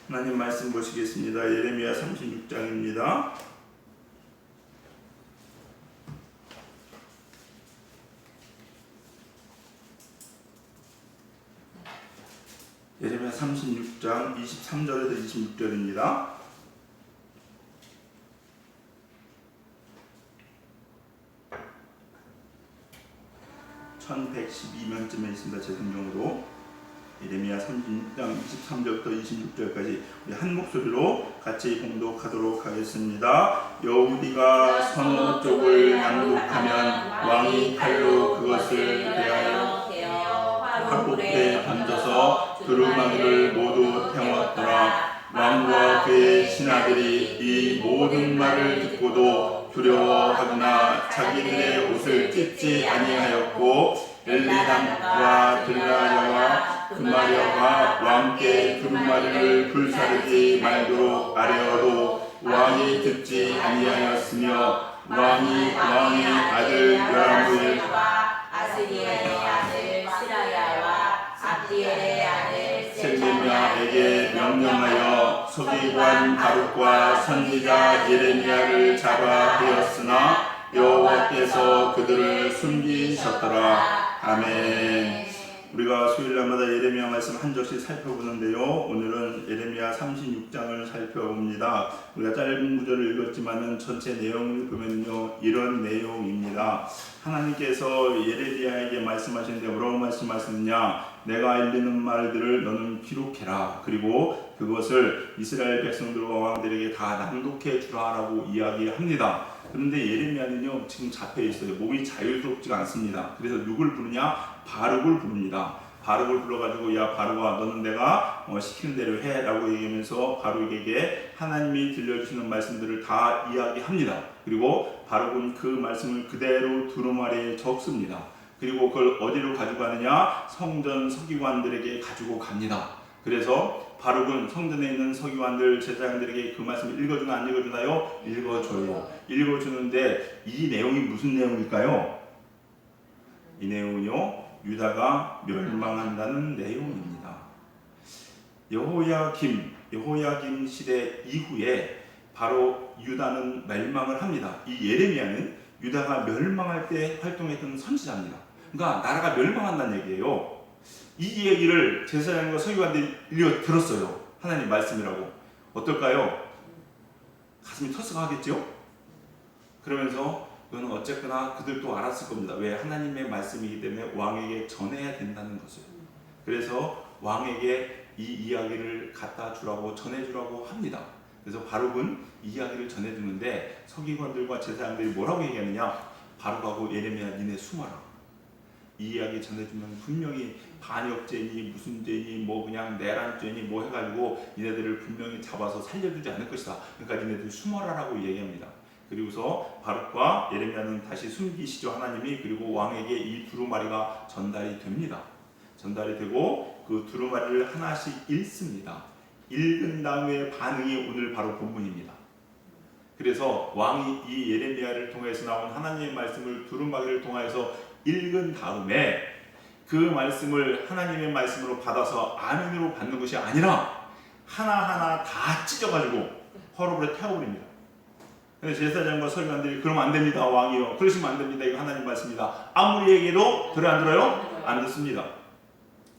하나님 말씀 보시겠습니다. 예레미야 36장입니다. 예레미야 36장 23절에서 26절입니다. (1112면쯤에) 있습니다. 제 성경으로 예레미야 36장 23절부터 26절까지 우리 한 목소리로 같이 공독하도록 하겠습니다. 여우디가 서너 쪽을 양육하면 왕이 칼로 그것을 대하여 화곡에 던져서 두루마기를 모두 태웠더라. 왕과 그의 신하들이 이 모든 말을 듣고도 두려워하거나 자기들의 옷을 찢지 아니하였고 엘리담과 들라야와 그마랴가 왕께 두루마리를 불사르지 말도록 아뢰어도 왕이 듣지 아니하였으며 왕이 왕의 아들 요람을 아스리엘의 아들 스라야와 압디엘의 아들 셀레미야에게 명령하여 서기관 바룩과 선지자 예레미야를 잡아 되었으나 여호와께서 그들을 숨기셨더라. 아멘. 우리가 수요일날마다 예레미야 말씀 한 절씩 살펴보는데요. 오늘은 예레미야 36장을 살펴봅니다. 우리가 짧은 구절을 읽었지만은 전체 내용을 보면요, 이런 내용입니다. 하나님께서 예레미야에게 말씀하시는데 뭐라고 말씀하시느냐? 내가 알리는 말들을 너는 기록해라. 그리고 그것을 이스라엘 백성들과 왕들에게 다 낭독해 주라라고 이야기합니다. 그런데 예레미야는요, 지금 잡혀 있어요. 몸이 자유스럽지가 않습니다. 그래서 누굴 부르냐? 바룩을 부릅니다. 바룩을 불러가지고 야 바룩아, 너는 내가 시키는 대로 해 라고 얘기하면서 바룩에게 하나님이 들려주시는 말씀들을 다 이야기합니다. 그리고 바룩은 그 말씀을 그대로 두루마리에 적습니다. 그리고 그걸 어디로 가져가느냐? 성전 서기관들에게 가지고 갑니다. 그래서 바룩은 성전에 있는 서기관들, 제사장들에게 그 말씀을 읽어주나 안 읽어주나요? 읽어줘요. 읽어주는데 이 내용이 무슨 내용일까요? 이 내용은요, 유다가 멸망한다는 내용입니다. 여호야김 시대 이후에 바로 유다는 멸망을 합니다. 이 예레미야는 유다가 멸망할 때 활동했던 선지자입니다. 그러니까 나라가 멸망한다는 얘기예요. 이 얘기를 제사장과 서기관들이 들었어요. 하나님 말씀이라고. 어떨까요? 가슴이 터스하겠죠? 그러면서 그건 어쨌거나 그들도 알았을 겁니다. 왜? 하나님의 말씀이기 때문에 왕에게 전해야 된다는 것을. 그래서 왕에게 이 이야기를 갖다 주라고, 전해주라고 합니다. 그래서 바룩은 이 이야기를 전해주는데 서기관들과 제사장들이 뭐라고 얘기하느냐? 바룩하고 예레미야, 니네 숨어라. 이 이야기 전해주면 분명히 반역죄니 무슨 죄니 뭐 그냥 내란죄니 뭐 해가지고 니네들을 분명히 잡아서 살려주지 않을 것이다. 그러니까 니네들 숨어라라고 얘기합니다. 그리고서 바룩과 예레미야는 다시 숨기시죠, 하나님이. 그리고 왕에게 이 두루마리가 전달이 됩니다. 전달이 되고 그 두루마리를 하나씩 읽습니다. 읽은 다음에 반응이 오늘 바로 본문입니다. 그래서 왕이 이 예레미야를 통해서 나온 하나님의 말씀을 두루마리를 통해서 읽은 다음에 그 말씀을 하나님의 말씀으로 받아서 아멘으로 받는 것이 아니라 하나하나 다 찢어가지고 화로불에 태워버립니다. 근데 제사장과 서기관들이 그러면 안 됩니다, 왕이요. 그러시면 안 됩니다. 이거 하나님 말씀입니다. 아무리 얘기해도 들어요, 안 들어요? 안 듣습니다.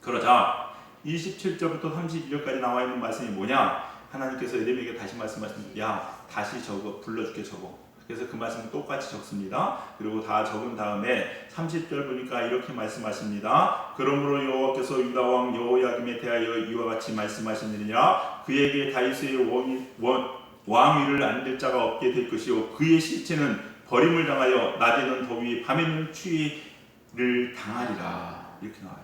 그러자 27절부터 32절까지 나와 있는 말씀이 뭐냐? 하나님께서 예레미야에게 다시 말씀하십니다. 야, 다시 적어, 불러줄게, 적어. 그래서 그 말씀을 똑같이 적습니다. 그리고 다 적은 다음에 30절 보니까 이렇게 말씀하십니다. 그러므로 여호와께서 유다 왕 여호야김에 대하여 이와 같이 말씀하시느니라. 그에게 다윗의 왕위를 앉을 자가 없게 될 것이요 그의 시체는 버림을 당하여 낮에는 더위 밤에는 추위를 당하리라. 이렇게 나와요.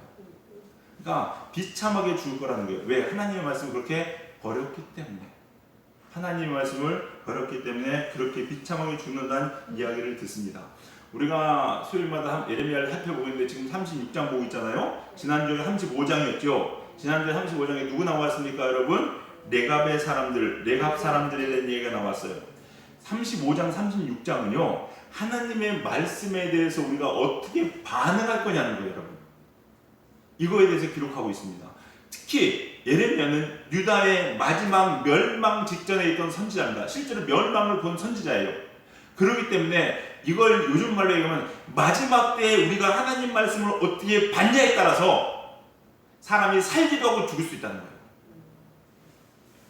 그러니까 비참하게 죽을 거라는 거예요. 왜? 하나님의 말씀을 그렇게 버렸기 때문에. 하나님의 말씀을 버렸기 때문에 그렇게 비참하게 죽는다는 이야기를 듣습니다. 우리가 수요일마다 예레미야를 살펴보고 있는데 지금 36장 보고 있잖아요. 지난주에 35장이었죠. 지난주에 35장에 누구 나왔습니까, 여러분? 레갑의 사람들, 레갑 사람들에 대한 얘기가 나왔어요. 35장, 36장은요, 하나님의 말씀에 대해서 우리가 어떻게 반응할 거냐는 거예요, 여러분. 이거에 대해서 기록하고 있습니다. 특히 예레미야는 유다의 마지막 멸망 직전에 있던 선지자입니다. 실제로 멸망을 본 선지자예요. 그렇기 때문에 이걸 요즘 말로 얘기하면 마지막 때에 우리가 하나님 말씀을 어떻게 받냐에 따라서 사람이 살기도 하고 죽을 수 있다는 거예요.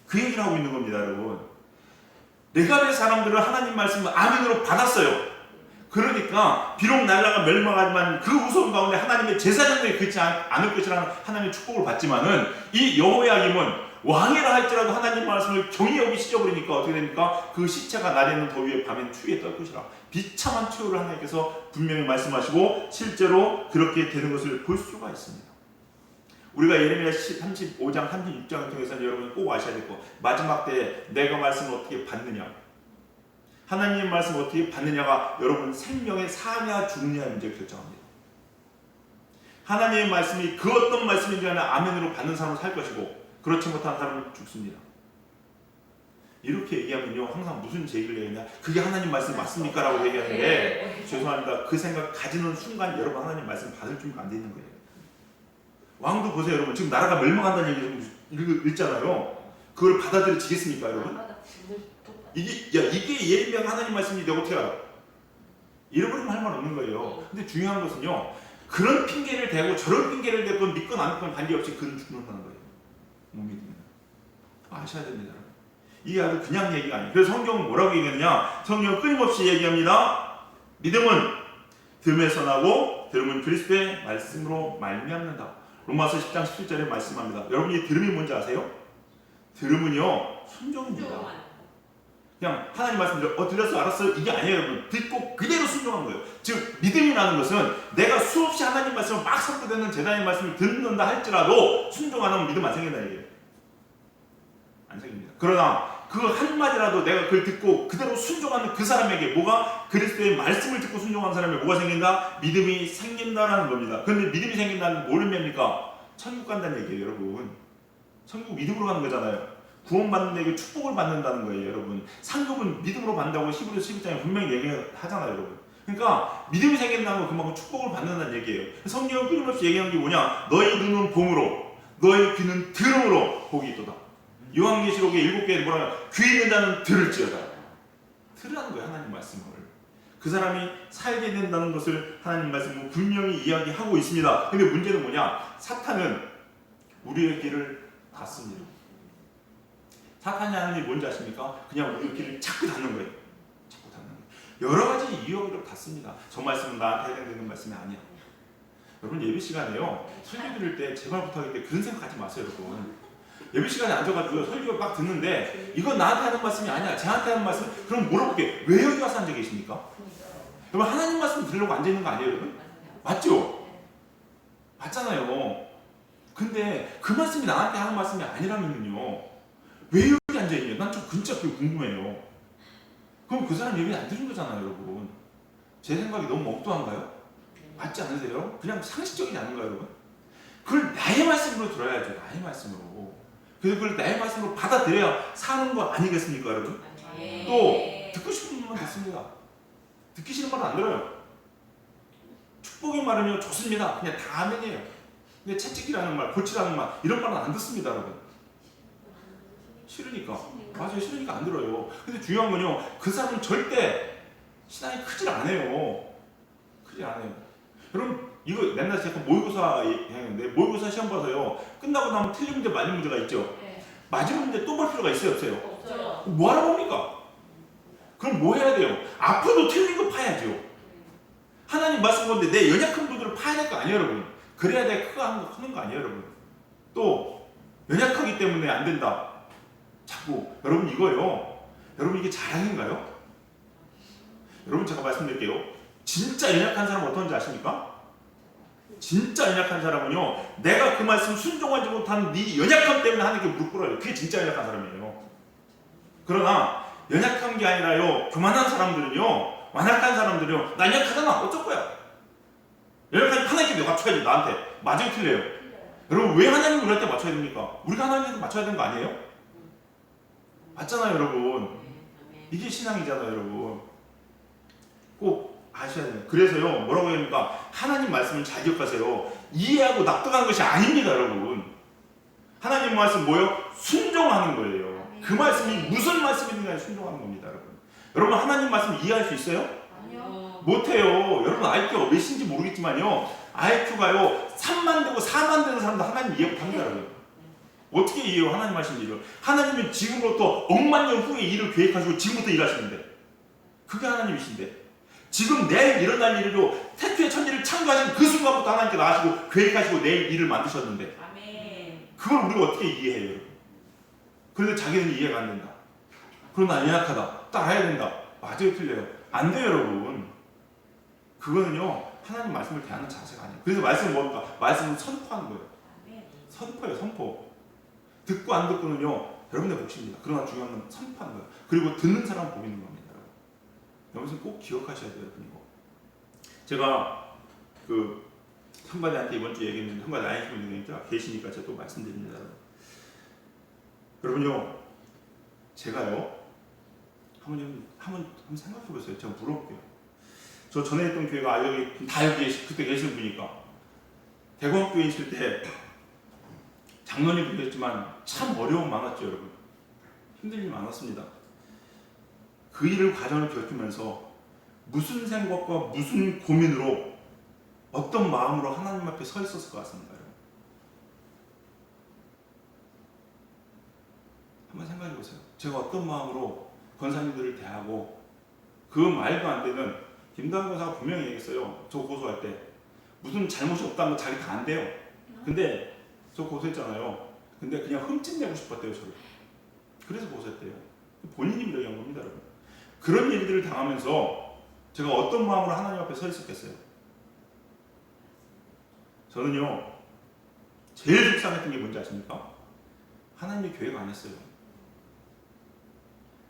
그 얘기를 하고 있는 겁니다, 여러분. 레갑의 사람들은 하나님 말씀을 아멘으로 받았어요. 그러니까 비록 나라가 멸망하지만 그 무서운 가운데 하나님의 제사장들이 그렇지 않을 것이라는 하나님의 축복을 받지만은 이 여호야김은 왕이라 할지라도 하나님 말씀을 경히 여기 찢어버리니까 어떻게 됩니까? 그 시체가 낮에는 더위에 밤에는 추위에 떨 것이라 비참한 최후를 하나님께서 분명히 말씀하시고 실제로 그렇게 되는 것을 볼 수가 있습니다. 우리가 예레미야 35장 36장을 통해서 여러분 꼭 아셔야 될 거, 마지막 때에 내가 말씀을 어떻게 받느냐, 하나님의 말씀을 어떻게 받느냐가 여러분 생명의 사냐 죽느냐의 문제를 결정합니다. 하나님의 말씀이 그 어떤 말씀인지 하나 아멘으로 받는 사람은 살 것이고 그렇지 못한 사람은 죽습니다. 이렇게 얘기하면요 항상 무슨 제기를 얘기하냐, 그게 하나님 말씀 맞습니까? 라고 얘기하는데 죄송합니다. 그 생각 가지는 순간 여러분 하나님 말씀 받을 준비가 안 돼 있는 거예요. 왕도 보세요 여러분, 지금 나라가 멸망한다는 얘기 좀 읽잖아요. 그걸 받아들여지겠습니까 여러분? 이게 예레미야 하나님 말씀이 내가 어떻게 알아? 잃어버리면 할 말 없는 거예요. 근데 중요한 것은요, 그런 핑계를 대고 저런 핑계를 대고 믿건 안 믿건 관계없이 그는 죽는다는 거예요. 못 믿으면 아셔야 됩니다. 이게 아주 그냥 얘기가 아니에요. 그래서 성경은 뭐라고 얘기하느냐, 성경은 끊임없이 얘기합니다. 믿음은 들음에서 나고 들음은 그리스도의 말씀으로 말미암는다. 로마서 10장 17절에 말씀합니다. 여러분이 들음이 뭔지 아세요? 들음은요 순종입니다. 그냥 하나님 말씀을 들렸어 알았어요 이게 아니에요 여러분. 듣고 그대로 순종한 거예요. 즉 믿음이라는 것은 내가 수없이 하나님 말씀을 막 선포되는 제자의 말씀을 듣는다 할지라도 순종 안 하면 믿음 안 생긴다 얘기예요. 안 생깁니다. 그러나 그 한마디라도 내가 그걸 듣고 그대로 순종하는 그 사람에게 뭐가, 그리스도의 말씀을 듣고 순종하는 사람에게 뭐가 생긴다? 믿음이 생긴다라는 겁니다. 그런데 믿음이 생긴다는 뭘 의미합니까? 천국 간다는 얘기예요 여러분. 천국 믿음으로 가는 거잖아요. 구원받는 데에게 축복을 받는다는 거예요 여러분. 상급은 믿음으로 받는다고 히브리서 12장에 분명히 얘기하잖아요 여러분. 그러니까 믿음이 생긴다는 건 그만큼 축복을 받는다는 얘기예요. 성경은 끊임없이 얘기하는 게 뭐냐, 너희 눈은 봄으로 너희 귀는 들음으로 복이 있도다. 요한계시록에 7개에 뭐라고, 귀 있는 자는 들을지어다. 들으라는 거예요 하나님 말씀을. 그 사람이 살게 된다는 것을 하나님 말씀은 분명히 이야기하고 있습니다. 근데 문제는 뭐냐, 사탄은 우리의 길을 닫습니다. 사탄이 하는 일이 뭔지 아십니까? 그냥 우리의 길을 자꾸 닫는 거예요. 자꾸 닫는 거예요. 여러 가지 이유로 닫습니다. 저 말씀은 나한테 해당되는 말씀이 아니야. 여러분 예배 시간에요 설교 들을 때 제발 부탁인데 그런 생각하지 마세요 여러분. 예배 시간에 앉아가지고 설교 막 듣는데 이건 나한테 하는 말씀이 아니야, 쟤한테 하는 말씀, 그럼 물어볼게, 왜 여기 와서 앉아 계십니까? 여러분 하나님 말씀 들으려고 앉아 있는 거 아니에요 여러분? 맞죠? 맞잖아요. 근데 그 말씀이 나한테 하는 말씀이 아니라면요 왜 여기 앉아 있냐? 난 좀 진짜 그게 궁금해요. 그럼 그 사람 예배 안 들은 거잖아요 여러분. 제 생각이 너무 엉뚱한가요? 맞지 않으세요? 그냥 상식적이지 않은가요 여러분? 그걸 나의 말씀으로 들어야죠. 나의 말씀으로. 그래서 그걸 나의 말씀으로 받아들여야 사는 거 아니겠습니까 여러분? 또 듣고 싶은 말만 듣습니다. 듣기 싫은 말은 안 들어요. 축복의 말은요 좋습니다. 그냥 다 아멘이에요. 근데 채찍이라는 말, 고치라는 말, 이런 말은 안 듣습니다 여러분. 싫으니까. 맞아요, 싫으니까 안 들어요. 근데 중요한 건요, 그 사람은 절대 신앙이 크질 않아요. 크질 않아요. 여러분 이거 맨날 제가 모의고사 했는데 모의고사 시험 봐서요 끝나고 나면 틀린 문제 맞는 문제가 있죠. 맞은 문제 또 볼 필요가 있어요 없어요? 없어요. 뭐 하러 봅니까? 그럼 뭐 해야 돼요? 앞으로 틀린 거 파야죠. 하나님 말씀 건데 내 연약한 부분을 파야 될 거 아니에요 여러분. 그래야 내가 크는 거 아니에요 여러분. 또 연약하기 때문에 안 된다 자꾸. 여러분 이거요, 여러분 이게 자랑인가요? 여러분 제가 말씀드릴게요. 진짜 연약한 사람은 어떤지 아십니까? 진짜 연약한 사람은요 내가 그 말씀 순종하지 못한 네 연약함 때문에 하나님께 무릎 꿇어요. 그게 진짜 연약한 사람이에요. 그러나 연약한 게 아니라요 교만한 사람들은요, 완악한 사람들은요, 나 연약하잖아 어쩔 거야. 연약한 하나님께 내가 맞춰야지. 나한테 맞아요 틀려요? 여러분 왜 하나님을 우리한테 맞춰야 됩니까? 우리가 하나님한테 맞춰야 되는 거 아니에요? 맞잖아요 여러분. 이게 신앙이잖아요 여러분. 꼭 아셔야 돼요. 그래서요 뭐라고 해야 됩니까? 하나님 말씀을 잘 기억하세요. 이해하고 납득하는 것이 아닙니다 여러분. 하나님 말씀 뭐요? 순종하는 거예요. 그 말씀이 무슨 말씀이든 간에 순종하는 겁니다, 여러분. 여러분 하나님 말씀 이해할 수 있어요? 아니요. 못해요. 여러분 IQ가 몇인지 모르겠지만요. IQ가요 3만 되고 4만 되는 사람도 하나님 이해 못합니다, 여러분. 어떻게 이해해요? 하나님 하신 일을. 하나님은 지금부터 억만 년 후에 일을 계획하시고 지금부터 일하시는데 그게 하나님이신데 지금 내일 일어날 일로 태초에 천지를 창조하신 그 순간부터 하나님께 나가시고 계획하시고 내일 일을 만드셨는데 아멘. 그걸 우리가 어떻게 이해해요, 여러분? 그런데 자기는 이해가 안 된다. 그러나 연약하다. 따라야 된다. 맞아요, 틀려요? 안 돼요, 여러분. 그거는요 하나님 말씀을 대하는 자세가 아니에요. 그래서 말씀은 뭡니까? 말씀은 선포하는 거예요. 아멘. 선포예요, 선포. 듣고 안 듣고는요 여러분의 몫입니다. 그러나 중요한 건 선포하는 거예요. 그리고 듣는 사람 복 있는 겁니다, 여러분. 여기서 꼭 기억하셔야 돼요, 여러분. 이거 제가 그 선관이한테 이번 주에 얘기했는데 선관이 아니시면 되니까 계시니까 제가 또 말씀드립니다, 여러분요. 제가요 한번 생각해 보세요. 제가 물어볼게요. 저 전에 있던 교회가 여기 다 여기 그때 계시는 분이니까 대광교회 있을 때 장로님도 계셨지만 참 어려움 많았죠, 여러분. 힘든 일 많았습니다. 그 일을 과정을 겪으면서 무슨 생각과 무슨 고민으로 어떤 마음으로 하나님 앞에 서 있었을 것 같습니다, 여러분. 한번 생각해 보세요. 제가 어떤 마음으로 권사님들을 대하고 그 말도 안 되는 김다은 권사가 분명히 얘기했어요. 저 고소할 때 무슨 잘못이 없다는 거 자기 다 안 돼요. 근데 저 고소했잖아요. 근데 그냥 흠집내고 싶었대요, 저를. 그래서 고소했대요. 본인이 이야기한 겁니다, 여러분. 그런 일들을 당하면서 제가 어떤 마음으로 하나님 앞에 서 있었겠어요? 저는요 제일 속상했던 게 뭔지 아십니까? 하나님이 계획 안 했어요.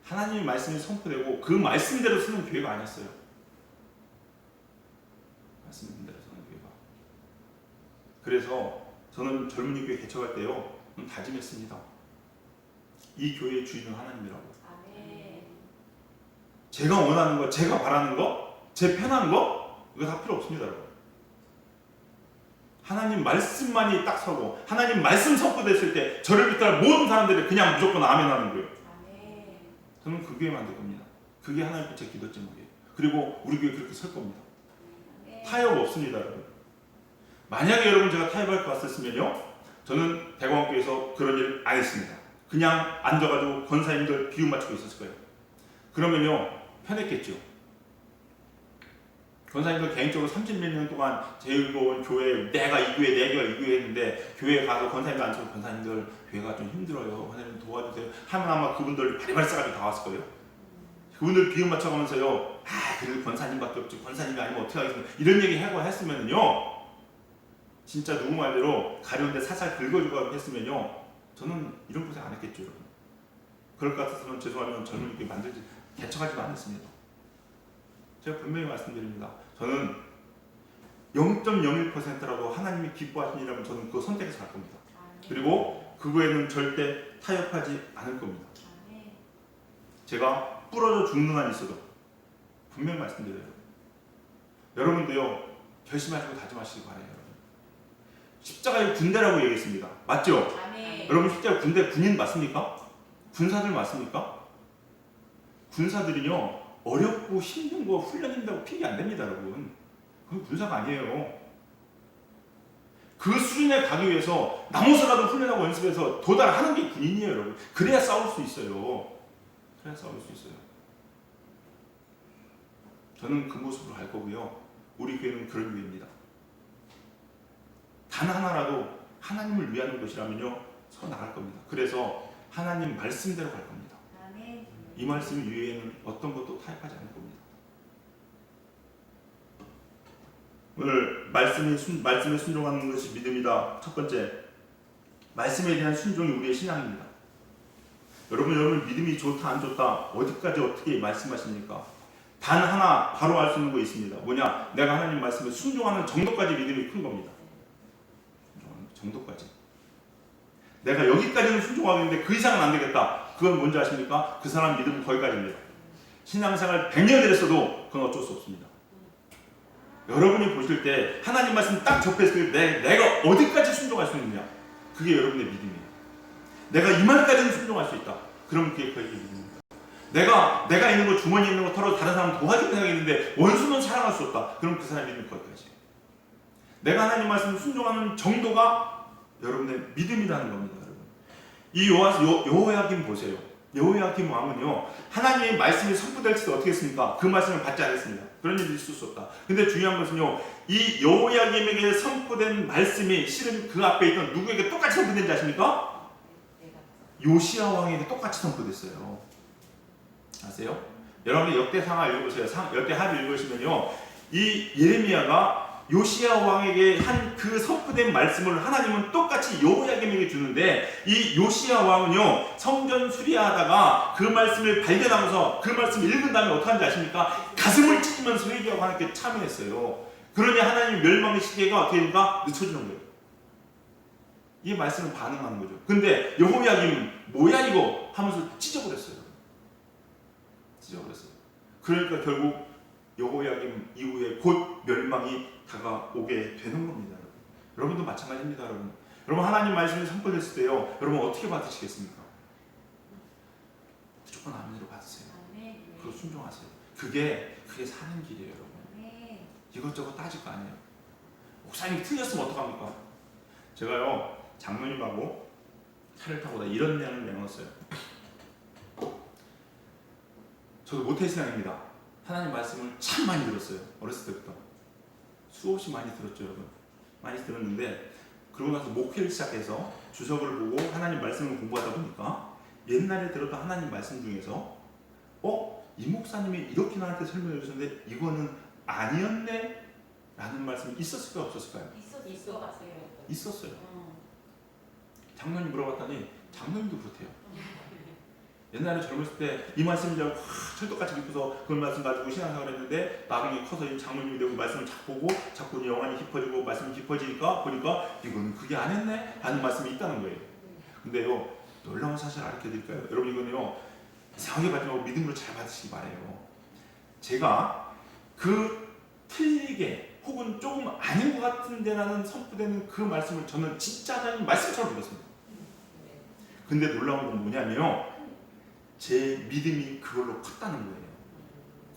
하나님의 말씀이 선포되고 그 말씀대로 쓰는 계획 안 했어요. 말씀대로 쓰는 계획. 그래서 저는 젊은이 교회 개척할 때요 다짐했습니다. 이 교회의 주인은 하나님이라고. 아멘. 제가 원하는 거, 제가 바라는 거, 제 편한 거 이거 다 필요 없습니다, 여러분. 하나님 말씀만이 딱 서고 하나님 말씀 선포됐을 때 저를 비롯한 모든 사람들이 그냥 무조건 아멘하는 거예요. 아멘. 저는 그 교회 만들 겁니다. 그게 하나님께 제 기도 제목이에요. 그리고 우리 교회 그렇게 설 겁니다. 아멘. 타협 없습니다, 여러분. 만약에 여러분 제가 타협할 것 같았으면요 저는 대광교회에서 그런 일 안 했습니다. 그냥 앉아가지고 권사님들 비유 맞추고 있었을 거예요. 그러면요 편했겠죠. 권사님들 개인적으로 30몇 년 동안 제일로운 교회 내가 이 교회 내가 이 교회 했는데 교회에 가서 권사님들 앉혀서 권사님들 교회가 좀 힘들어요. 권사님 도와주세요. 하면 아마 그분들 바리바리 싸가지고 다 왔을 거예요. 그분들 비유 맞춰가면서요 그래도 권사님밖에 없지 권사님이 아니면 어떻게 하겠습니까? 이런 얘기 하고 했으면요 진짜 누구 말대로 가려운데 살살 긁어주고 했으면요 저는 이런 고생 안 했겠죠, 여러분. 그럴 것 같아서는 죄송하지만 젊은 교회 만들지 개척하지도 않았습니다. 제가 분명히 말씀드립니다. 저는 0.01%라도 하나님이 기뻐하시는 일이라면 저는 그거 선택해서 갈 겁니다. 아멘. 그리고 그거에는 절대 타협하지 않을 겁니다. 아멘. 제가 부러져 죽는 한 있어도 분명히 말씀드려요. 여러분도요 결심하시고 다짐하시기 바라요. 여러분. 십자가의 군대라고 얘기했습니다. 맞죠? 아멘. 여러분 십자가 군대 군인 맞습니까? 군사들 맞습니까? 군사들은요 어렵고 힘든 거 훈련 힘들고 핑계 안 됩니다, 여러분. 그건 군사가 아니에요. 그 수준에 가기 위해서 나무서라도 훈련하고 연습해서 도달하는 게 군인이에요, 여러분. 그래야 싸울 수 있어요. 그래야 싸울 수 있어요. 저는 그 모습으로 갈 거고요. 우리 교회는 그런 교회입니다. 단 하나라도 하나님을 위하는 것이라면요, 서 나갈 겁니다. 그래서 하나님 말씀대로 갈 겁니다. 아멘. 이 말씀 위에는 어떤 것도 타협하지 않을 겁니다. 오늘 말씀에 순종하는 것이 믿음이다. 첫 번째, 말씀에 대한 순종이 우리의 신앙입니다. 여러분 믿음이 좋다 안 좋다 어디까지 어떻게 말씀하십니까? 단 하나 바로 알 수 있는 거 있습니다. 뭐냐? 내가 하나님 말씀에 순종하는 정도까지 믿음이 큰 겁니다. 순종하는 정도까지. 내가 여기까지는 순종하겠는데 그 이상은 안 되겠다. 그건 뭔지 아십니까? 그 사람 믿음은 거기까지입니다. 신앙생활 100년을 했어도 그건 어쩔 수 없습니다. 여러분이 보실 때 하나님 말씀 딱 접했을 때 내가 어디까지 순종할 수 있느냐? 그게 여러분의 믿음이에요. 내가 이 말까지는 순종할 수 있다. 그럼 그게 거의 믿음입니다. 내가 있는 거 주머니에 있는 거 털어 다른 사람 도와주는 생각이 있는데 원수는 사랑할 수 없다. 그럼 그 사람이 믿는 것까지. 내가 하나님 말씀을 순종하는 정도가 여러분의 믿음이라는 겁니다. 여러분. 이 여호야김 보세요. 여호야김 왕은요, 하나님의 말씀이 선포될 때 어떻게 했습니까? 그 말씀을 받지 않았습니다. 그런 일이 있을 수 없다. 근데 중요한 것은요, 이 여호야김에게 선포된 말씀이 실은 그 앞에 있던 누구에게 똑같이 선포된지 아십니까? 요시야 왕에게 똑같이 선포됐어요. 아세요? 여러분이 역대상하 읽어보세요. 역대하를 읽으시면요, 이 예레미야가 요시야 왕에게 한 그 선포된 말씀을 하나님은 똑같이 여호야김에게 주는데, 이 요시야 왕은요, 성전 수리하다가 그 말씀을 발견하면서 그 말씀을 읽은 다음에 어떻게 하는지 아십니까? 가슴을 찢으면서 회개하고 하나님께 참여했어요. 그러니 하나님 멸망의 시계가 어떻게 됩니까? 늦춰지는 거예요. 이 말씀은 반응하는 거죠. 근데 여호야김은 뭐야 이거 하면서 찢어버렸어요. 그러니까 결국 여호야김 이후에 곧 멸망이 다가오게 되는 겁니다. 여러분도 마찬가지입니다. 여러분 하나님 말씀이 선포됐을 때요, 여러분 어떻게 받으시겠습니까? 무조건 아멘으로 받으세요. 그거 순종하세요. 그게 사는 길이에요. 여러분. 이것저것 따질 거 아니에요. 목사님이 틀렸으면 어떡합니까? 제가요, 장로님하고 차를 타고 이런 내용을 내놓았어요. 저도 모태신앙입니다. 하나님 말씀을 참 많이 들었어요. 어렸을 때부터. 수없이 많이 들었죠, 여러분. 많이 들었는데, 그러고 나서 목회를 시작해서 주석을 보고 하나님 말씀을 공부하다 보니까 옛날에 들었던 하나님 말씀 중에서 이 목사님이 이렇게 나한테 설명해 주셨는데 이거는 아니었네? 라는 말씀이 있었을까요? 없었을까요? 있었어요. 장로님 물어봤더니 장로님도 그렇대요. 옛날에 젊었을 때 이 말씀을 철떡같이 믿고서 그 말씀 가지고 신앙생활을 했는데, 나중에 커서 이 장로님이 되고 말씀을 자꾸 보고 자꾸 영안이 깊어지고 말씀이 깊어지니까 보니까 이거는 그게 안 했네? 하는 말씀이 있다는 거예요. 근데요, 놀라운 사실을 알려드릴까요? 여러분, 이거는요, 이상하게 받지 말고 믿음으로 잘 받으시기 바래요. 제가 그 틀리게 혹은 조금 아닌 것 같은데라는 선포되는 그 말씀을 저는 진짜 하나님 말씀처럼 믿었습니다. 근데 놀라운 건 뭐냐면요, 제 믿음이 그걸로 컸다는 거예요.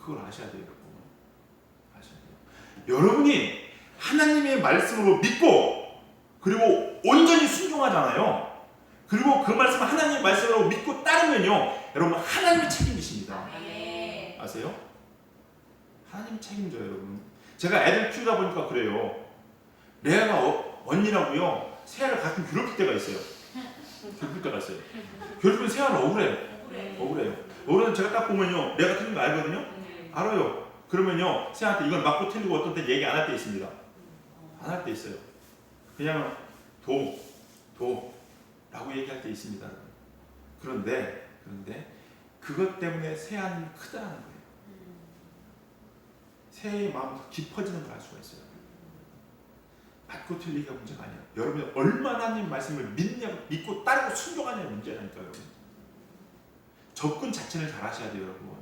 그걸 아셔야 돼요, 여러분. 아셔야 돼요. 여러분이 하나님의 말씀으로 믿고 그리고 온전히 순종하잖아요. 그리고 그 말씀을 하나님의 말씀으로 믿고 따르면요, 여러분 하나님이 책임지십니다. 아세요? 하나님이 책임져요, 여러분. 제가 애들 키우다 보니까 그래요. 레아가 언니라고요, 세아를 가끔 괴롭힐 때가 있어요. 괴롭히면 세아는 억울해요. 억울해요. 제가 딱 보면요, 내가 틀린 거 알거든요. 알아요. 그러면요, 세아한테 이건 맞고 틀리고 어떤 때 얘기 안 할 때 있습니다. 안 할 때 있어요. 그냥 라고 얘기할 때 있습니다. 그런데 그것 때문에 세아는 크다는 거예요. 세아의 마음이 깊어지는 걸 알 수가 있어요. 맞고 틀리기가 문제가 아니에요. 여러분이 얼마나 하나님 말씀을 믿고 따르고 순종하냐의 문제라니까요. 여러분. 접근 자체를 잘 하셔야 돼요, 여러분.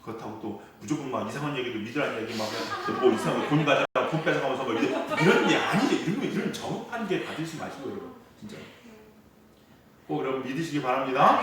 그렇다고 또 무조건 막 이상한 얘기도 믿으라는 얘기 막 뭐 이상한 돈 가져가 돈 뺏어가면서 막 이런 게 아니죠. 이런 저급한 게 받으시지 마시고, 여러분. 진짜 꼭 여러분 믿으시기 바랍니다.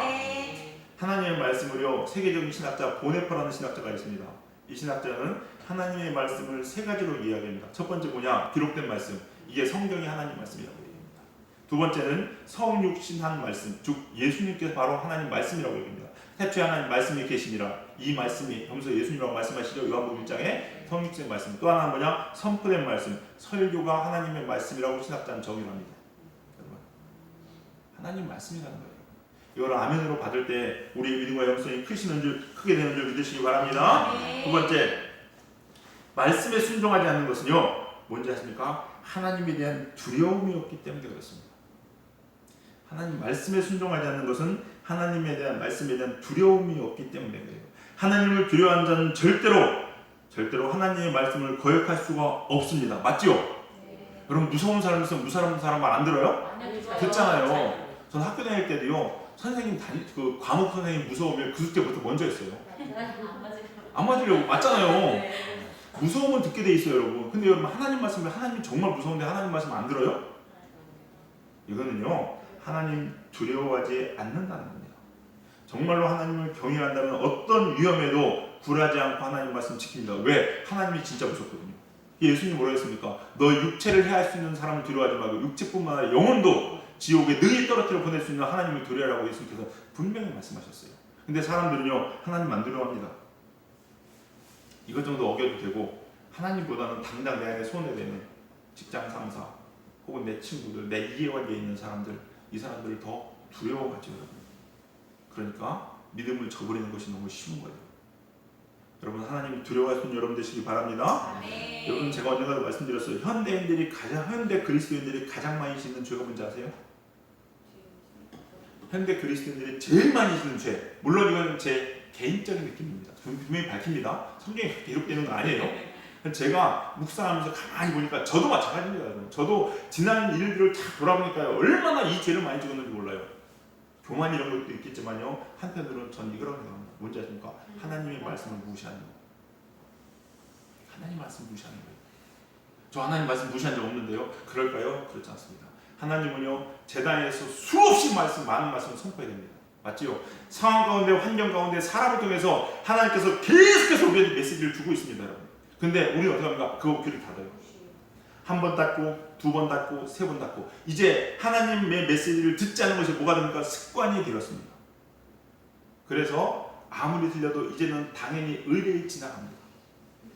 하나님의 말씀을요, 세계적인 신학자 보네퍼라는 신학자가 있습니다. 이 신학자는 하나님의 말씀을 세 가지로 이야기합니다. 첫 번째 뭐냐? 기록된 말씀. 이게 성경이 하나님 말씀이라고 얘기합니다. 두 번째는 성육신한 말씀, 즉 예수님께서 바로 하나님 말씀이라고 얘기합니다. 태초에 하나님 말씀이 계시니라. 이 말씀이 하면서 예수님이라고 말씀하시죠. 요한복음 1장에 성육신의 말씀. 또 하나는 뭐냐? 선포된 말씀. 설교가 하나님의 말씀이라고 신학자는 정의합니다. 여러분, 하나님 말씀이라는 거예요. 이걸 아멘으로 받을 때 우리의 믿음과 영성이 크게 되는 줄 믿으시기 바랍니다. 두 번째, 말씀에 순종하지 않는 것은요, 뭔지 아십니까? 하나님에 대한 두려움이 없기 때문에 그렇습니다. 하나님 말씀에 순종하지 않는 것은 하나님에 대한 말씀에 대한 두려움이 없기 때문에 그래요. 하나님을 두려워하는 자는 절대로 하나님의 말씀을 거역할 수가 없습니다. 맞지요? 여러분, 무서운 사람 있으면 무서운 사람 말 안 들어요? 듣잖아요. 전 학교 다닐 때도요, 선생님 그 과목 선생님 무서우면 그 숙제부터 먼저 했어요. 안 맞으려고. 맞잖아요. 무서우면 듣게 돼 있어요, 여러분. 근데 여러분, 하나님 말씀을 하나님이 정말 무서운데 하나님 말씀 안 들어요? 이거는요, 하나님 두려워하지 않는다는 겁니다. 정말로 하나님을 경외한다면 어떤 위험에도 굴하지 않고 하나님 말씀 지킵니다. 왜? 하나님이 진짜 무섭거든요. 예수님이 뭐라 했습니까? 너 육체를 해할 수 있는 사람을 두려워하지 말고 육체뿐만 아니라 영혼도 지옥에 능히 떨어뜨려 보낼 수 있는 하나님을 두려워하라고 예수님께서 분명히 말씀하셨어요. 근데 사람들은요 하나님 안 두려워합니다. 이것 정도 어겨도 되고 하나님보다는 당장 내 안에 손해되는 직장 상사 혹은 내 친구들, 내 이해관계에 있는 사람들, 이 사람들을 더 두려워하죠, 여러분. 그러니까 믿음을 저버리는 것이 너무 쉬운 거예요. 여러분 하나님 두려워할 수 있는 여러분 되시기 바랍니다. 아멘. 여러분 제가 언젠가도 말씀드렸어요. 현대 그리스도인들이 가장 많이 짓는 죄가 뭔지 아세요? 현대 그리스도인들이 제일 많이 짓는 죄. 물론 이건 제 개인적인 느낌입니다. 분명히 밝힙니다. 성경에 기록되는 거 아니에요. 제가 묵상하면서 가만히 보니까 저도 마찬가지입니다. 여러분. 저도 지난 일들을 다 돌아보니까요. 얼마나 이 죄를 많이 찍었는지 몰라요. 교만 이런 것도 있겠지만요. 한편으로는 전 이거라고 생각합니다. 뭔지 아십니까? 하나님의 말씀을 무시하는 거. 하나님 말씀 무시하는 거예요. 저 하나님 말씀 무시한 적 없는데요. 그럴까요? 그렇지 않습니다. 하나님은요. 제단에서 수없이 많은 말씀을 선포해야 됩니다. 맞지요? 상황 가운데 환경 가운데 사람을 통해서 하나님께서 계속해서 우리에게 메시지를 주고 있습니다. 여러분. 근데 우리는 어떻게 합니까? 그 귀를 닫아요. 한 번 닫고 두 번 닫고 세 번 닫고 이제 하나님의 메시지를 듣지 않는 것이 뭐가 됩니까? 습관이 되었습니다. 그래서 아무리 들려도 이제는 당연히 의뢰에 지나갑니다.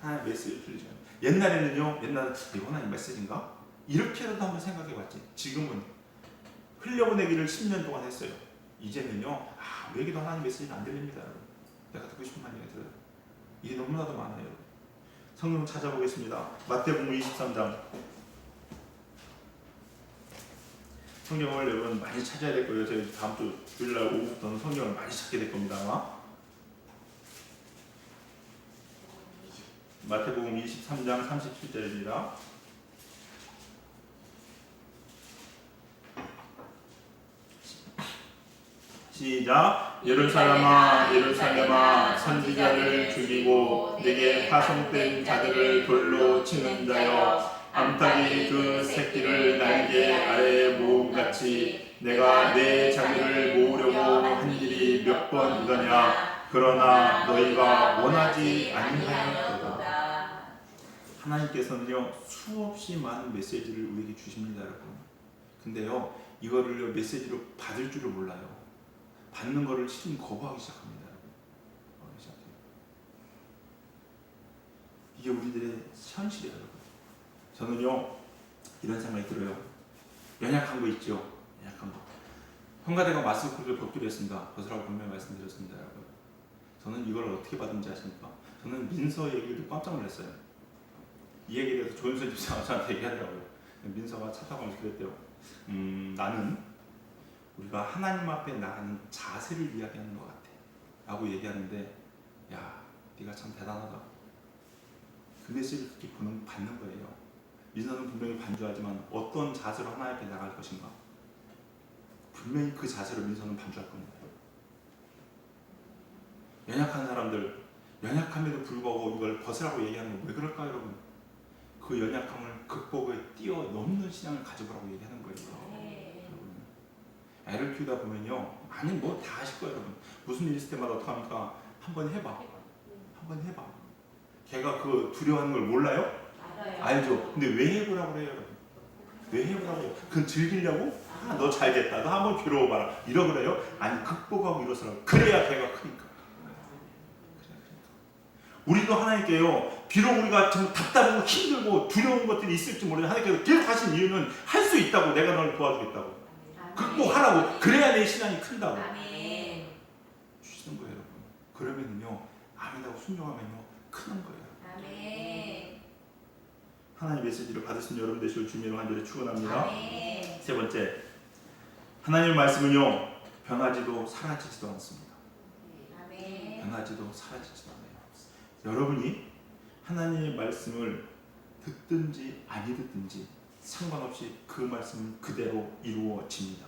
하나님 메시지를 들리죠. 옛날에는요. 이거 하나님 메시지인가? 이렇게라도 한번 생각해봤지. 지금은 흘려보내기를 10년 동안 했어요. 이제는요. 우리에게도 하나님 메시지는 안 들립니다. 여러분. 내가 듣고 싶은 말이 들어요. 이게 너무나도 많아요. 여러분. 성경 찾아보겠습니다. 마태복음 23장. 성경을 여러분 많이 찾아야 될 거예요. 저희 다음 주 주일날 오후부터는 성경을 많이 찾게 될 겁니다. 아마. 마태복음 23장 37절입니다. 시작. 예루살렘아 예루살렘아 선지자를 죽이고 내게 파송된 자들을 돌로 치는 자여 암탉이 그 새끼를 날개 아래에 모음같이 내가 내 자기를 모으려고 한 일이 몇 번이더냐. 그러나 너희가 원하지 아니하였도다. 하나님께서는요 수없이 많은 메시지를 우리에게 주십니다. 여러분. 근데요 이거를 메시지로 받을 줄을 몰라요. 받는 거를 실은 거부하기 시작합니다. 여러분. 시작해요. 이게 우리들의 현실이에요. 여러분. 저는요 이런 생각이 들어요. 연약한 거 있죠. 연약한 거. 성가대가 마스크를 벗기로 했습니다. 벗으라고 분명히 말씀드렸습니다. 여러분. 저는 이걸 어떻게 받은지 아십니까? 저는 민서 얘기를 듣고 깜짝 놀랐어요. 이 얘기에 대해서 조윤선 집사가 저한테 얘기하더라고요. 민서가 차 타고 오면서 그랬대요. 나는 우리가 하나님 앞에 나가는 자세를 이야기하는 것 같아 라고 얘기하는데 야 네가 참 대단하다. 그 메시지를 그렇게 받는 거예요. 민서는 분명히 반주하지만 어떤 자세로 하나님 앞에 나갈 것인가 분명히 그 자세로 민서는 반주할 겁니다. 연약한 사람들 연약함에도 불구하고 이걸 벗으라고 얘기하는 건 왜 그럴까요? 여러분? 그 연약함을 극복에 뛰어넘는 신앙을 가져보라고 얘기하는 거예요. 애를 키우다 보면요 아니 뭐 다 하실 거예요. 여러분. 무슨 일 있을 때마다 어떡합니까? 한번 해봐. 한번 해봐. 걔가 그 두려워하는 걸 몰라요? 알죠. 근데 왜 해보라고 그래요? 여러분? 왜 해보라고 해요? 그건 즐기려고? 너 잘됐다. 너 한번 괴로워봐라. 이러 그래요? 아니 극복하고 일어서라고. 그래야 걔가 크니까. 우리도 하나님께요 비록 우리가 좀 답답하고 힘들고 두려운 것들이 있을지 모르지만 하나님께서 계속 하신 이유는 할 수 있다고. 내가 너를 도와주겠다고. 극복하라고. 그래야 내 신앙이 큰다고. 아멘. 주시는 거예요. 여러분. 그러면은요 아멘하고 순종하면요 크는 거예요. 아멘. 하나님 메시지를 받으신 여러분 되시길 주님의 간절히 축원합니다. 아멘. 세 번째, 하나님의 말씀은요 변하지도 사라지지도 않습니다. 아멘. 변하지도 사라지지도 않아요. 여러분이 하나님의 말씀을 듣든지 아니 듣든지 상관없이 그 말씀은 그대로 이루어집니다.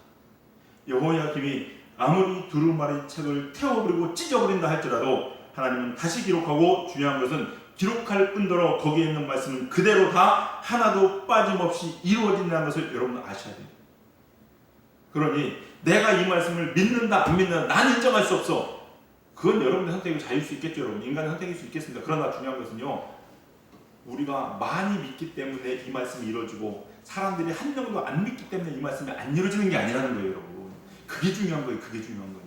여호야김이 아무리 두루마리 책을 태워버리고 찢어버린다 할지라도 하나님은 다시 기록하고 중요한 것은 기록할 뿐더러 거기에 있는 말씀은 그대로 다 하나도 빠짐없이 이루어진다는 것을 여러분 아셔야 돼요. 그러니 내가 이 말씀을 믿는다 안 믿는다 나는 인정할 수 없어. 그건 여러분의 선택이 자유일 수 있겠죠. 여러분 인간의 선택일 수 있겠습니다. 그러나 중요한 것은요, 우리가 많이 믿기 때문에 이 말씀이 이루어지고 사람들이 한 명도 안 믿기 때문에 이 말씀이 안 이루어지는 게 아니라는 거예요. 여러분 그게 중요한 거예요. 그게 중요한 거예요.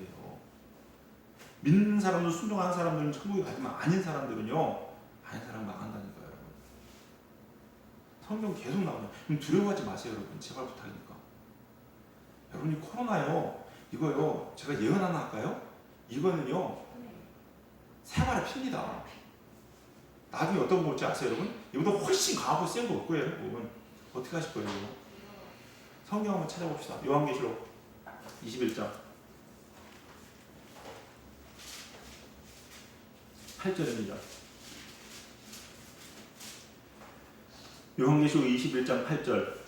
믿는 사람도 순종하는 사람들은 천국에 가지만 아닌 사람들은요, 아닌 사람 나간다니까요. 여러분 성경 계속 나오네요. 그럼 두려워하지 마세요. 여러분 제발 부탁이니까. 여러분이 코로나요 이거요 제가 예언 하나 할까요? 이거는요 생활에 핍니다. 나중에 어떤 거 올지 아세요 여러분? 이보다 훨씬 강하고 센 거 올 거예요. 여러분 어떻게 하실 거예요? 성경 한번 찾아봅시다. 요한계시록 21장 8절입니다. 요한계시록 21장 8절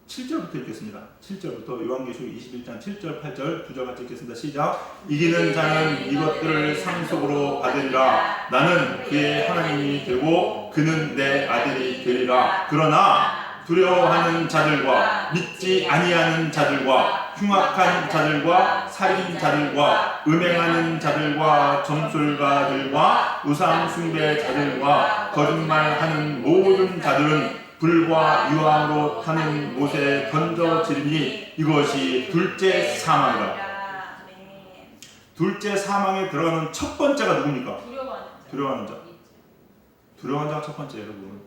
7절부터 읽겠습니다. 7절부터 요한계시록 21장 7절 8절 두 절 같이 읽겠습니다. 시작. 이기는 자는 이것들을 상속으로 받으리라. 나는 그의 하나님이 되고 그는 내 아들이 되리라. 그러나 두려워하는 자들과 믿지 아니하는 자들과 흉악한 자들과 살인자들과 음행하는 자들과 점술가들과 우상 숭배자들과 거짓말하는 모든 자들은 불과 유황으로 타는 못에 던져지리니 이것이 둘째 사망이라. 둘째 사망에 들어가는 첫 번째가 누굽니까? 두려워하는 자. 두려워하는 자가 첫 번째 여러분.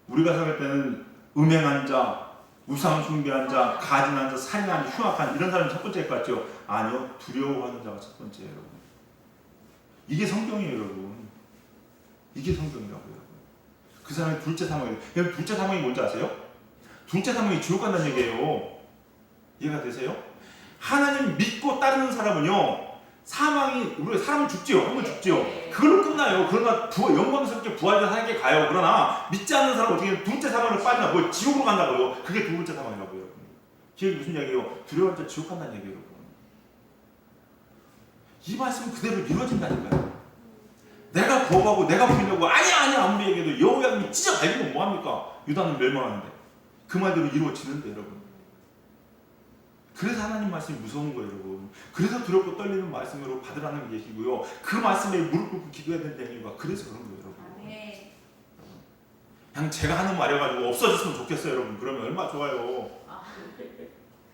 우리가 생각할 때는 음행한 자, 우상 숭배한 자, 가진한 자, 살인한 자, 흉악한 이런 사람이 첫 번째일 것 같죠? 아니요. 두려워하는 자가 첫 번째예요, 여러분. 이게 성경이에요, 여러분. 이게 성경이라고요. 그 사람이 둘째 사망이에요. 여러분 둘째 사망이 뭔지 아세요? 둘째 사망이 지옥 간다는 얘기예요. 이해가 되세요? 하나님 믿고 따르는 사람은요, 사망이 우리 사람은 죽지요. 한번 죽지요. 그걸로 끝나요. 그러나 영광스럽게 부활된 하나님께 가요. 그러나 믿지 않는 사람은 어떻게 둘째 사망을 빠지나 뭐 지옥으로 간다고요. 그게 두 번째 사망이라고요. 여러분. 이게 무슨 이야기예요? 두려워할 때 지옥 간다는 얘기예요. 여러분. 이 말씀은 그대로 이루어진다니까요. 내가 거부하고 내가 부인하고 아니야 아무리 얘기해도 여호야김이 찢어 갈기면 뭐합니까? 유다는 멸망하는데 그 말대로 이루어지는데 여러분. 그래서 하나님 말씀이 무서운 거예요 여러분. 그래서 두렵고 떨리는 말씀으로 받으라는 얘기고요. 그 말씀에 무릎 꿇고 기도해야 된다는 이유가 그래서 그런 거예요 여러분. 그냥 제가 하는 말이어가지고 없어졌으면 좋겠어요 여러분. 그러면 얼마나 좋아요.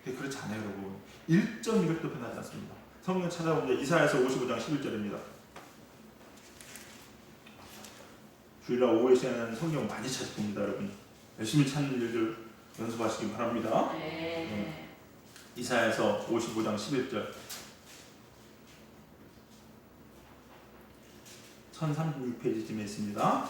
그렇지 않아요 여러분. 1.1도 변하지 않습니다. 성경 찾아보면 이사야서 55장 11절입니다. 주일날 오후에 시간에는 성경 많이 찾아봅니다 여러분. 열심히 찾는 일들 연습하시기 바랍니다. 이사야서 55장 11절 1036페이지쯤에 있습니다.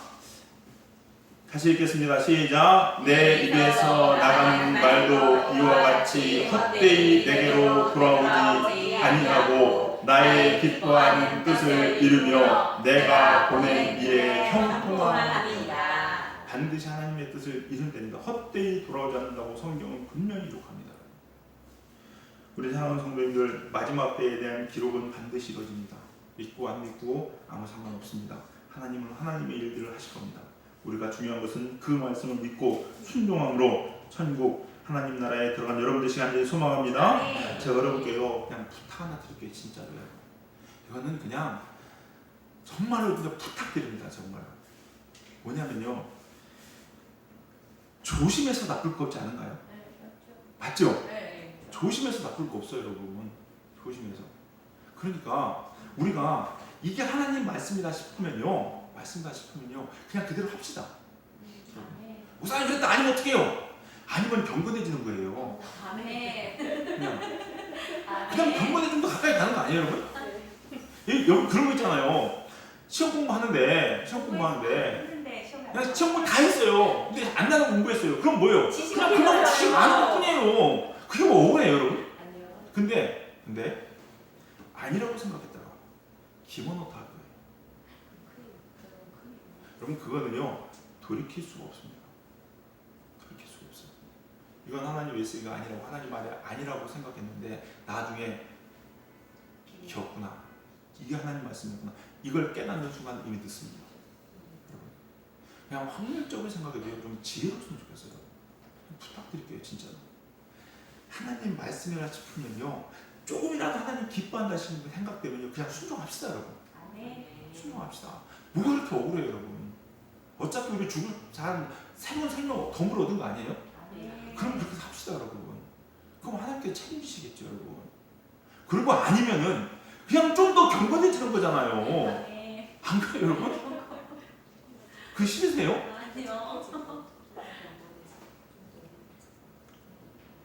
다시 읽겠습니다. 시작. 내 입에서 나가는 말도 이와 같이 헛되이 내게로 돌아오지 아니하고 나의 기뻐하는 뜻을 이루며 내가 보낸 일에 형통함이니라. 반드시 하나님의 뜻을 이룬답니다. 헛되이 돌아오지 않는다고 성경은 분명히 기록합니다. 우리 사랑하는 성도님들, 마지막 때에 대한 기록은 반드시 이루어집니다. 믿고 안 믿고 아무 상관없습니다. 하나님은 하나님의 일들을 하실 겁니다. 우리가 중요한 것은 그 말씀을 믿고 순종함으로 천국 하나님 나라에 들어간 여러분들 시간을 소망합니다. 제가 여러분께요 그냥 부탁 하나 드릴게요. 진짜로요. 이거는 그냥 정말로 그냥 부탁드립니다. 정말. 뭐냐면요, 조심해서 나쁠 거 없지 않은가요? 맞죠? 조심해서 나쁠 거 없어요 여러분. 조심해서. 그러니까 우리가 이게 하나님 말씀이다 싶으면요, 그냥 그대로 합시다. 우상이 그랬다 아니면 어떻게 해요? 아니면 경건해지는 거예요. 그냥 경건에 좀 더 가까이 가는 거 아니에요 여러분? 여러분 그런 거 있잖아요. 시험 공부하는데 그냥 시험 공부 다 했어요. 근데 안 나는 공부했어요. 그럼 뭐예요? 그냥 그만 지식 아는 것 뿐이에요. 그게 뭐 억울해요 여러분? 근데 아니라고 생각했다가 기본오타 할 거예요. 여러분 그거는요 돌이킬 수가 없습니다. 돌이킬 수가 없어요. 이건 하나님 웨스가 아니라고, 하나님 말이 아니라고 생각했는데 나중에 겪구나, 이게 하나님 말씀이구나, 이걸 깨닫는 순간 이미 늦습니다. 여러분. 그냥 확률적으로 생각해도 좀 지혜로웠으면 좋겠어요. 부탁드릴게요, 진짜로. 하나님 말씀이라 싶으면요, 조금이라도 하나님 기뻐한다시는 생각되면요, 그냥 순종합시다, 여러분. 아멘. 순종합시다. 뭐가 그렇게 억울해요, 여러분? 어차피 우리 죽을 새로운 생명 덤으로 얻은 거 아니에요? 아멘. 그럼 그렇게 삽시다, 여러분. 그럼 하나님께 책임지시겠죠, 여러분. 그리고 아니면은 그냥 좀 더 경건해지는 거잖아요. 아멘. 안 그래요, 여러분? 그 싫으세요? 아니요.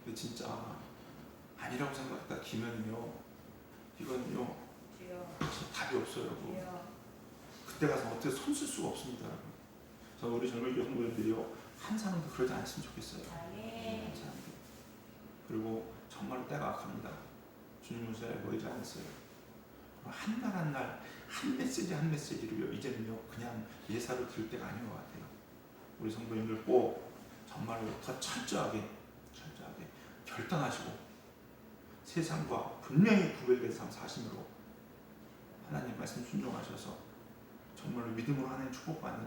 근데 진짜 아니라고 생각했다 기면은요, 이건요 주여. 진짜 답이 없어요, 여러분. 주여. 그때 가서 어떻게 손 쓸 수가 없습니다, 여러분. 저 우리 젊은 교성들이요, 한 사람도 그러지 않았으면 좋겠어요. 아멘. 한 사람도. 그리고 정말 때가 갑니다. 주님 오시에 멀지 않았어요. 한 날 한 날 한 메시지 한 메시지로요, 이제는요 그냥 예사로 들을 때가 아닌 것 같아요. 우리 성도님들 꼭 정말로 더 철저하게 결단하시고 세상과 분명히 구별된 삶 사심으로 하나님 말씀 순종하셔서 정말로 믿음으로 하나님 축복받는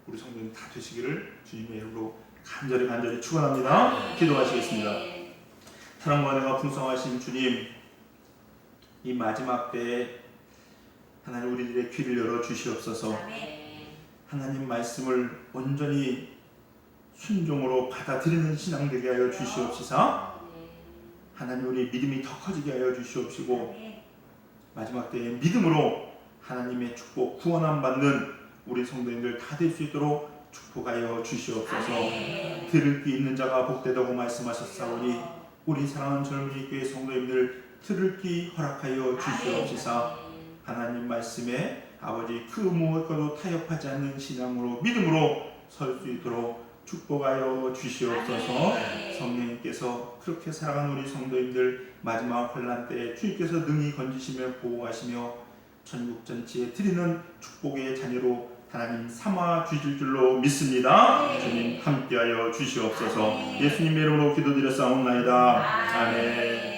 우리 성도님 다 되시기를 주님의 이름으로 간절히 축원합니다. 기도하시겠습니다. 사랑과 은혜가 풍성하신 주님, 이 마지막 때에 하나님 우리들의 귀를 열어 주시옵소서. 아멘. 하나님 말씀을 온전히 순종으로 받아들이는 신앙 되게 하여 주시옵시사. 하나님 우리 믿음이 더 커지게 하여 주시옵시고, 아멘. 마지막 때에 믿음으로 하나님의 축복 구원함 받는 우리 성도님들 다 될 수 있도록 축복하여 주시옵소서. 아멘. 들을 귀 있는 자가 복되다고 말씀하셨사오니 우리 사랑하는 젊은이 교회 성도님들 들을 귀 허락하여 주시옵시사. 하나님 말씀에 아버지 그 무엇과도 타협하지 않는 신앙으로 믿음으로 설 수 있도록 축복하여 주시옵소서. 아멘. 성령님께서 그렇게 살아가는 우리 성도님들 마지막 환난 때에 주님께서 능히 건지시며 보호하시며 전국 전체에 드리는 축복의 자녀로 하나님 삼아 주실 줄로 믿습니다. 아멘. 주님 함께하여 주시옵소서. 아멘. 예수님의 이름으로 기도드렸사옵나이다. 아멘. 아멘.